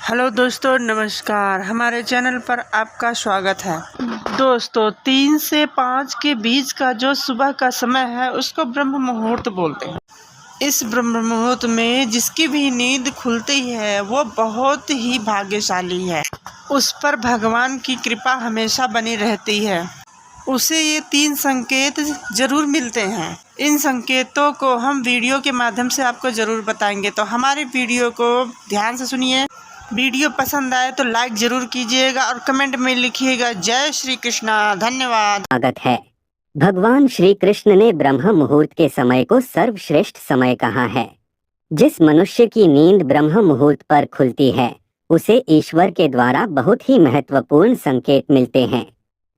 Hello दोस्तों, नमस्कार। हमारे चैनल पर आपका स्वागत है। दोस्तों, 3 से 5 के बीच का जो सुबह का समय है उसको ब्रह्म मुहूर्त बोलते हैं। इस ब्रह्म मुहूर्त में जिसकी भी नींद खुलती है वो बहुत ही भाग्यशाली है। उस पर भगवान की कृपा हमेशा बनी रहती है। उसे ये 3 संकेत जरूर मिलते हैं। इन संकेतों को हम वीडियो के माध्यम से आपको जरूर बताएंगे, तो हमारे वीडियो को ध्यान से सुनिए। वीडियो पसंद आए तो लाइक जरूर कीजिएगा और कमेंट में लिखिएगा जय श्री कृष्णा। धन्यवाद। स्वागत है। भगवान श्री कृष्ण ने ब्रह्म मुहूर्त के समय को सर्वश्रेष्ठ समय कहा है। जिस मनुष्य की नींद ब्रह्म मुहूर्त पर खुलती है उसे ईश्वर के द्वारा बहुत ही महत्वपूर्ण संकेत मिलते हैं।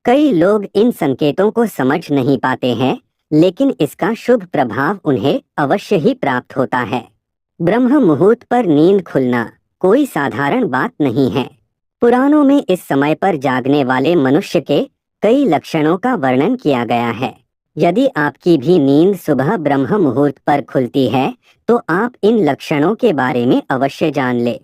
कई लोग इन संकेतों को समझ नहीं पाते हैं, लेकिन इसका शुभ प्रभाव उन्हें अवश्य ही प्राप्त होता है। ब्रह्म मुहूर्त पर नींद खुलना कोई साधारण बात नहीं है। पुराणों में इस समय पर जागने वाले मनुष्य के कई लक्षणों का वर्णन किया गया है। यदि आपकी भी नींद सुबह ब्रह्म मुहूर्त पर खुलती है तो आप इन लक्षणों के बारे में अवश्य जान ले।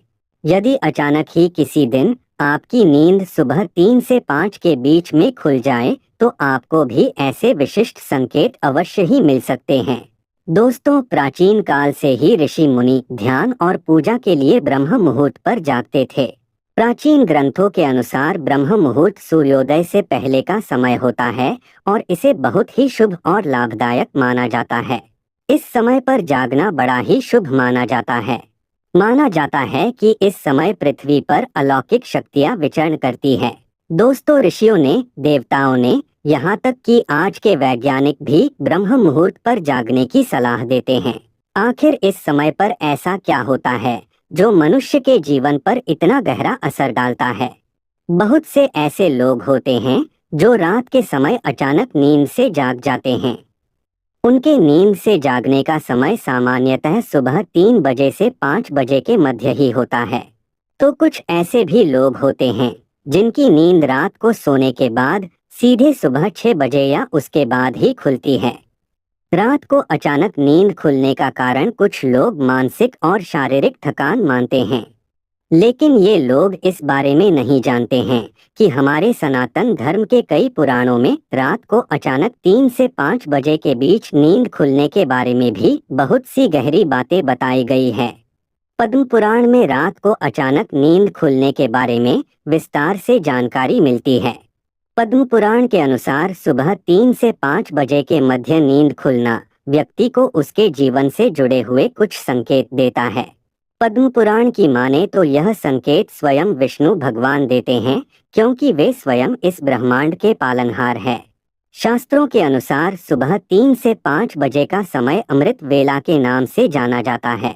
यदि अचानक ही किसी दिन आपकी नींद सुबह 3 से 5 के बीच में खुल जाए तो आपको भी ऐसे विशिष्ट संकेत अवश्य ही मिल सकते हैं। दोस्तों, प्राचीन काल से ही ऋषि मुनि ध्यान और पूजा के लिए ब्रह्म मुहूर्त पर जागते थे। प्राचीन ग्रंथों के अनुसार ब्रह्म मुहूर्त सूर्योदय से पहले का समय होता है और इसे बहुत ही शुभ और लाभदायक माना जाता है। इस समय पर जागना बड़ा ही शुभ माना जाता है। माना जाता है कि इस समय पृथ्वी पर अलौकिक शक्तियां विचरण करती है। दोस्तों, ऋषियों ने, देवताओं ने, यहाँ तक कि आज के वैज्ञानिक भी ब्रह्म मुहूर्त पर जागने की सलाह देते हैं। आखिर इस समय पर ऐसा क्या होता है जो मनुष्य के जीवन पर इतना गहरा असर डालता है? बहुत से ऐसे लोग होते हैं जो रात के समय अचानक नींद से जाग जाते हैं। उनके नींद से जागने का समय सामान्यतः सुबह 3 बजे से 5 बजे के मध्य ही होता है। तो कुछ ऐसे भी लोग होते हैं जिनकी नींद रात को सोने के बाद सीधे सुबह 6 बजे या उसके बाद ही खुलती है। रात को अचानक नींद खुलने का कारण कुछ लोग मानसिक और शारीरिक थकान मानते हैं, लेकिन ये लोग इस बारे में नहीं जानते हैं कि हमारे सनातन धर्म के कई पुराणों में रात को अचानक 3 से 5 बजे के बीच नींद खुलने के बारे में भी बहुत सी गहरी बातें बताई गई है। पद्म पुराण में रात को अचानक नींद खुलने के बारे में विस्तार से जानकारी मिलती है। पद्म पुराण के अनुसार सुबह 3 से 5 बजे के मध्य नींद खुलना व्यक्ति को उसके जीवन से जुड़े हुए कुछ संकेत देता है। पद्म पुराण की माने तो यह संकेत स्वयं विष्णु भगवान देते हैं, क्योंकि वे स्वयं इस ब्रह्मांड के पालनहार हैं। शास्त्रों के अनुसार सुबह 3 से 5 बजे का समय अमृत वेला के नाम से जाना जाता है।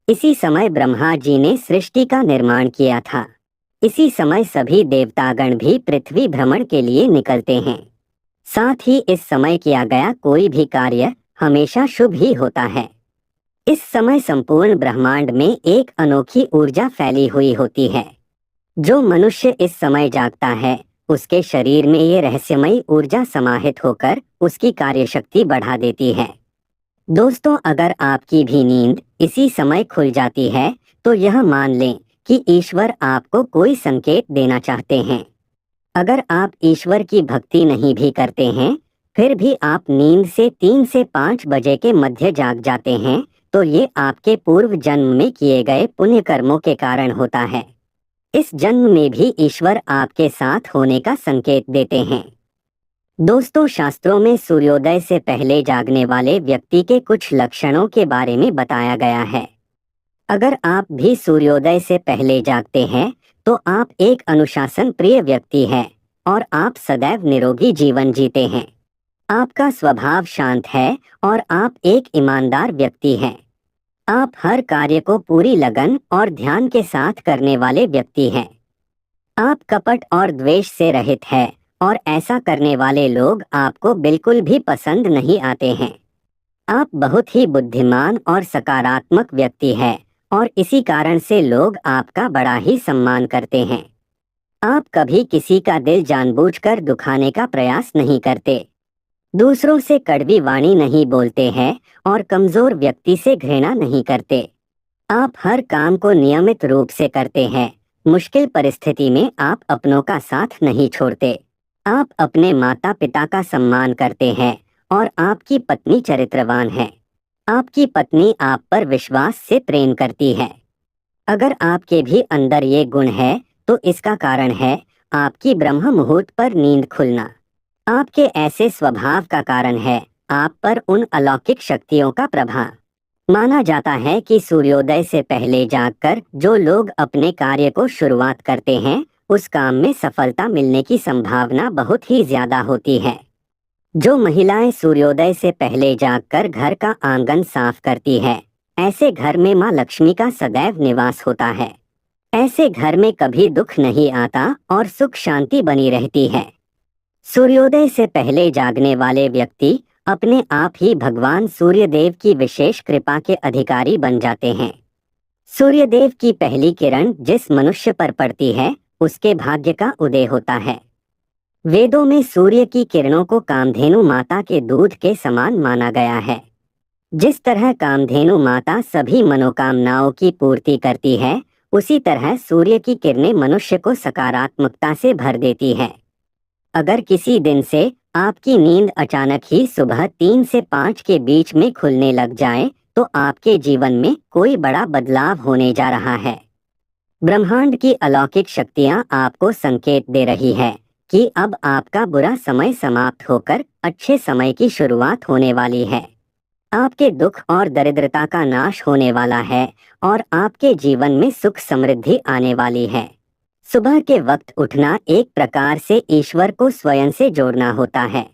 इसी समय ब्रह्मा जी ने सृष्टि का निर्माण किया था। इसी समय सभी देवतागण भी पृथ्वी भ्रमण के लिए निकलते हैं। साथ ही इस समय किया गया कोई भी कार्य हमेशा शुभ ही होता है। इस समय संपूर्ण ब्रह्मांड में एक अनोखी ऊर्जा फैली हुई होती है। जो मनुष्य इस समय जागता है उसके शरीर में ये रहस्यमयी ऊर्जा समाहित होकर उसकी कार्यशक्ति बढ़ा देती है। दोस्तों, अगर आपकी भी नींद इसी समय खुल जाती है तो यह मान लें कि ईश्वर आपको कोई संकेत देना चाहते हैं। अगर आप ईश्वर की भक्ति नहीं भी करते हैं, फिर भी आप नींद से 3 से 5 बजे के मध्य जाग जाते हैं, तो ये आपके पूर्व जन्म में किए गए पुण्य कर्मों के कारण होता है। इस जन्म में भी ईश्वर आपके साथ होने का संकेत देते हैं। दोस्तों, शास्त्रों में सूर्योदय से पहले जागने वाले व्यक्ति के कुछ लक्षणों के बारे में बताया गया है। अगर आप भी सूर्योदय से पहले जागते हैं तो आप एक अनुशासन प्रिय व्यक्ति हैं और आप सदैव निरोगी जीवन जीते हैं। आपका स्वभाव शांत है और आप एक ईमानदार व्यक्ति हैं। आप हर कार्य को पूरी लगन और ध्यान के साथ करने वाले व्यक्ति हैं। आप कपट और द्वेष से रहित हैं और ऐसा करने वाले लोग आपको बिल्कुल भी पसंद नहीं आते हैं। आप बहुत ही बुद्धिमान और सकारात्मक व्यक्ति हैं और इसी कारण से लोग आपका बड़ा ही सम्मान करते हैं। आप कभी किसी का दिल जानबूझकर दुखाने का प्रयास नहीं करते, दूसरों से कड़वी वाणी नहीं बोलते हैं और कमजोर व्यक्ति से घृणा नहीं करते। आप हर काम को नियमित रूप से करते हैं। मुश्किल परिस्थिति में आप अपनों का साथ नहीं छोड़ते। आप अपने माता पिता का सम्मान करते हैं और आपकी पत्नी चरित्रवान है। आपकी पत्नी आप पर विश्वास से प्रेम करती है। अगर आपके भी अंदर ये गुण है तो इसका कारण है आपकी ब्रह्म मुहूर्त पर नींद खुलना। आपके ऐसे स्वभाव का कारण है आप पर उन अलौकिक शक्तियों का प्रभाव। माना जाता है कि सूर्योदय से पहले जागकर जो लोग अपने कार्य को शुरुआत करते हैं उस काम में सफलता मिलने की संभावना बहुत ही ज्यादा होती है। जो महिलाएं सूर्योदय से पहले जागकर घर का आंगन साफ करती है, ऐसे घर में मां लक्ष्मी का सदैव निवास होता है। ऐसे घर में कभी दुख नहीं आता और सुख शांति बनी रहती है। सूर्योदय से पहले जागने वाले व्यक्ति अपने आप ही भगवान सूर्यदेव की विशेष कृपा के अधिकारी बन जाते हैं। सूर्यदेव की पहली किरण जिस मनुष्य पर पड़ती है उसके भाग्य का उदय होता है। वेदों में सूर्य की किरणों को कामधेनु माता के दूध के समान माना गया है। जिस तरह कामधेनु माता सभी मनोकामनाओं की पूर्ति करती है, उसी तरह सूर्य की किरणें मनुष्य को सकारात्मकता से भर देती है। अगर किसी दिन से आपकी नींद अचानक ही सुबह 3 से 5 के बीच में खुलने लग जाए तो आपके जीवन में कोई बड़ा बदलाव होने जा रहा है। ब्रह्मांड की अलौकिक शक्तियां आपको संकेत दे रही है कि अब आपका बुरा समय समाप्त होकर अच्छे समय की शुरुआत होने वाली है। आपके दुख और दरिद्रता का नाश होने वाला है और आपके जीवन में सुख समृद्धि आने वाली है। सुबह के वक्त उठना एक प्रकार से ईश्वर को स्वयं से जोड़ना होता है।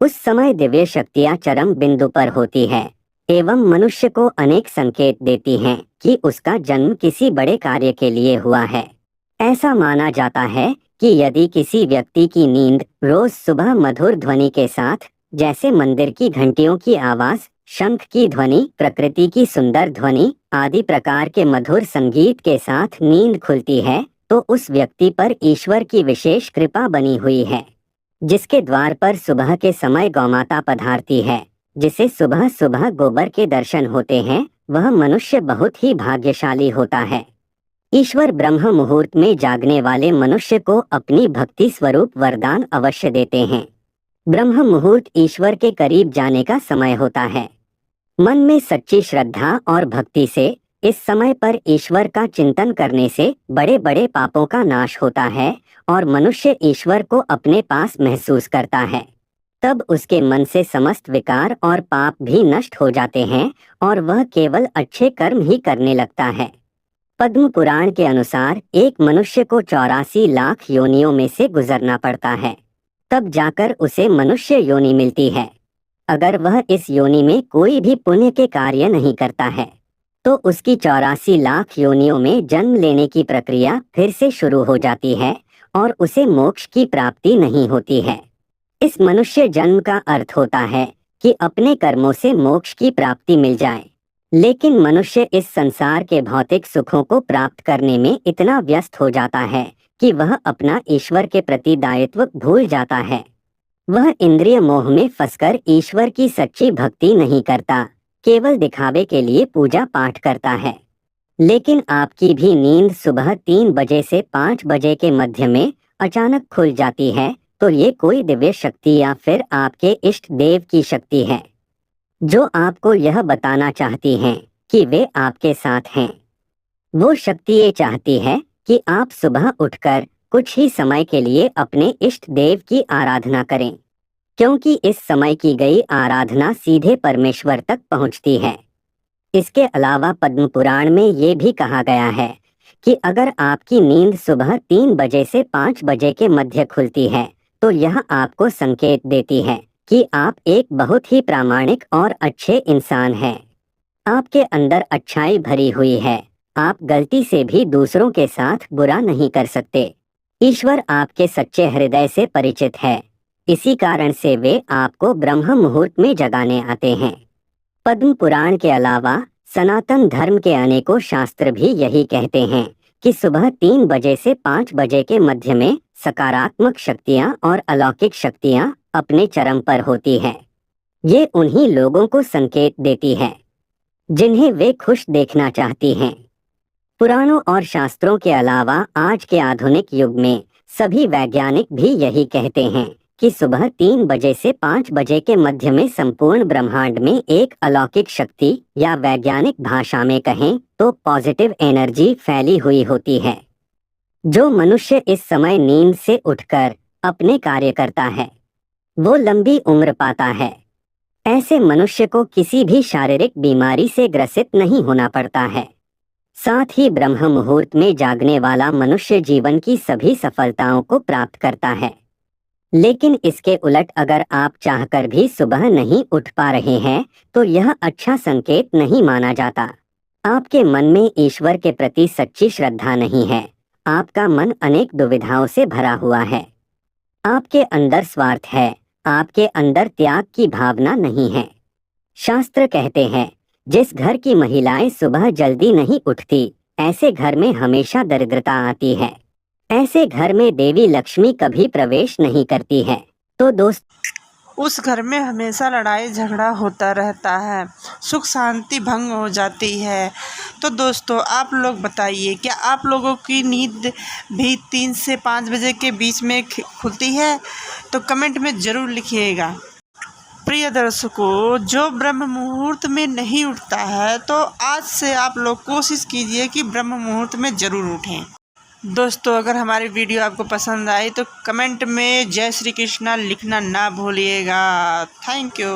उस समय दिव्य शक्तियां चरम बिंदु पर होती है एवं मनुष्य को अनेक संकेत देती हैं कि उसका जन्म किसी बड़े कार्य के लिए हुआ है। ऐसा माना जाता है कि यदि किसी व्यक्ति की नींद रोज सुबह मधुर ध्वनि के साथ, जैसे मंदिर की घंटियों की आवाज, शंख की ध्वनि, प्रकृति की सुंदर ध्वनि आदि प्रकार के मधुर संगीत के साथ नींद खुलती है, तो उस व्यक्ति पर ईश्वर की विशेष कृपा बनी हुई है। जिसके द्वार पर सुबह के समय गौमाता पधारती है, जिसे सुबह सुबह गोबर के दर्शन होते हैं, वह मनुष्य बहुत ही भाग्यशाली होता है। ईश्वर ब्रह्म मुहूर्त में जागने वाले मनुष्य को अपनी भक्ति स्वरूप वरदान अवश्य देते हैं। ब्रह्म मुहूर्त ईश्वर के करीब जाने का समय होता है। मन में सच्ची श्रद्धा और भक्ति से इस समय पर ईश्वर का चिंतन करने से बड़े बड़े पापों का नाश होता है और मनुष्य ईश्वर को अपने पास महसूस करता है। तब उसके मन से समस्त विकार और पाप भी नष्ट हो जाते हैं और वह केवल अच्छे कर्म ही करने लगता है। पद्म पुराण के अनुसार एक मनुष्य को 84 लाख योनियों में से गुजरना पड़ता है, तब जाकर उसे मनुष्य योनि मिलती है। अगर वह इस योनि में कोई भी पुण्य के कार्य नहीं करता है तो उसकी 84 लाख योनियों में जन्म लेने की प्रक्रिया फिर से शुरू हो जाती है और उसे मोक्ष की प्राप्ति नहीं होती है। इस मनुष्य जन्म का अर्थ होता है कि अपने कर्मों से मोक्ष की प्राप्ति मिल जाए, लेकिन मनुष्य इस संसार के भौतिक सुखों को प्राप्त करने में इतना व्यस्त हो जाता है कि वह अपना ईश्वर के प्रति दायित्व भूल जाता है। वह इंद्रिय मोह में फंसकर ईश्वर की सच्ची भक्ति नहीं करता, केवल दिखावे के लिए पूजा पाठ करता है। लेकिन आपकी भी नींद सुबह 3 बजे से 5 बजे के मध्य में अचानक खुल जाती है, तो ये कोई दिव्य शक्ति या फिर आपके इष्ट देव की शक्ति है, जो आपको यह बताना चाहती हैं कि वे आपके साथ हैं। वो शक्ति ये चाहती है कि आप सुबह उठकर कुछ ही समय के लिए अपने इष्ट देव की आराधना करें, क्योंकि इस समय की गई आराधना सीधे परमेश्वर तक पहुंचती है। इसके अलावा पद्म पुराण में ये भी कहा गया है कि अगर आपकी नींद सुबह 3 बजे से 5 बजे के मध्य खुलती है तो यह आपको संकेत देती है कि आप एक बहुत ही प्रामाणिक और अच्छे इंसान हैं। आपके अंदर अच्छाई भरी हुई है, आप गलती से भी दूसरों के साथ बुरा नहीं कर सकते। ईश्वर आपके सच्चे हृदय से परिचित है, इसी कारण से वे आपको ब्रह्म मुहूर्त में जगाने आते हैं। पद्म पुराण के अलावा सनातन धर्म के अनेकों शास्त्र भी यही कहते हैं कि सुबह 3 बजे से 5 बजे के मध्य में सकारात्मक शक्तियां और अलौकिक शक्तियां अपने चरम पर होती है। ये उन्हीं लोगों को संकेत देती है जिन्हें वे खुश देखना चाहती हैं। पुराणों और शास्त्रों के अलावा आज के आधुनिक युग में सभी वैज्ञानिक भी यही कहते हैं कि सुबह 3 बजे से 5 बजे के मध्य में संपूर्ण ब्रह्मांड में एक अलौकिक शक्ति, या वैज्ञानिक भाषा में कहें तो पॉजिटिव एनर्जी फैली हुई होती है। जो मनुष्य इस समय नींद से उठकर अपने कार्य करता है वो लंबी उम्र पाता है। ऐसे मनुष्य को किसी भी शारीरिक बीमारी से ग्रसित नहीं होना पड़ता है। साथ ही ब्रह्म मुहूर्त में जागने वाला मनुष्य जीवन की सभी सफलताओं को प्राप्त करता है। लेकिन इसके उलट अगर आप चाहकर भी सुबह नहीं उठ पा रहे हैं तो यह अच्छा संकेत नहीं माना जाता। आपके मन में ईश्वर के प्रति सच्ची श्रद्धा नहीं है। आपका मन अनेक दुविधाओं से भरा हुआ है। आपके अंदर स्वार्थ है, आपके अंदर त्याग की भावना नहीं है। शास्त्र कहते हैं, जिस घर की महिलाएं सुबह जल्दी नहीं उठती, ऐसे घर में हमेशा दरिद्रता आती है। ऐसे घर में देवी लक्ष्मी कभी प्रवेश नहीं करती है। तो दोस्त, उस घर में हमेशा लड़ाई झगड़ा होता रहता है, सुख शांति भंग हो जाती है। तो दोस्तों, आप लोग बताइए, क्या आप लोगों की नींद भी 3 से 5 बजे के बीच में खुलती है? तो कमेंट में ज़रूर लिखिएगा। प्रिय दर्शकों, जो ब्रह्म मुहूर्त में नहीं उठता है तो आज से आप लोग कोशिश कीजिए कि ब्रह्म मुहूर्त में ज़रूर उठें। दोस्तों, अगर हमारी वीडियो आपको पसंद आई तो कमेंट में जय श्री कृष्णा लिखना ना भूलिएगा। Thank you.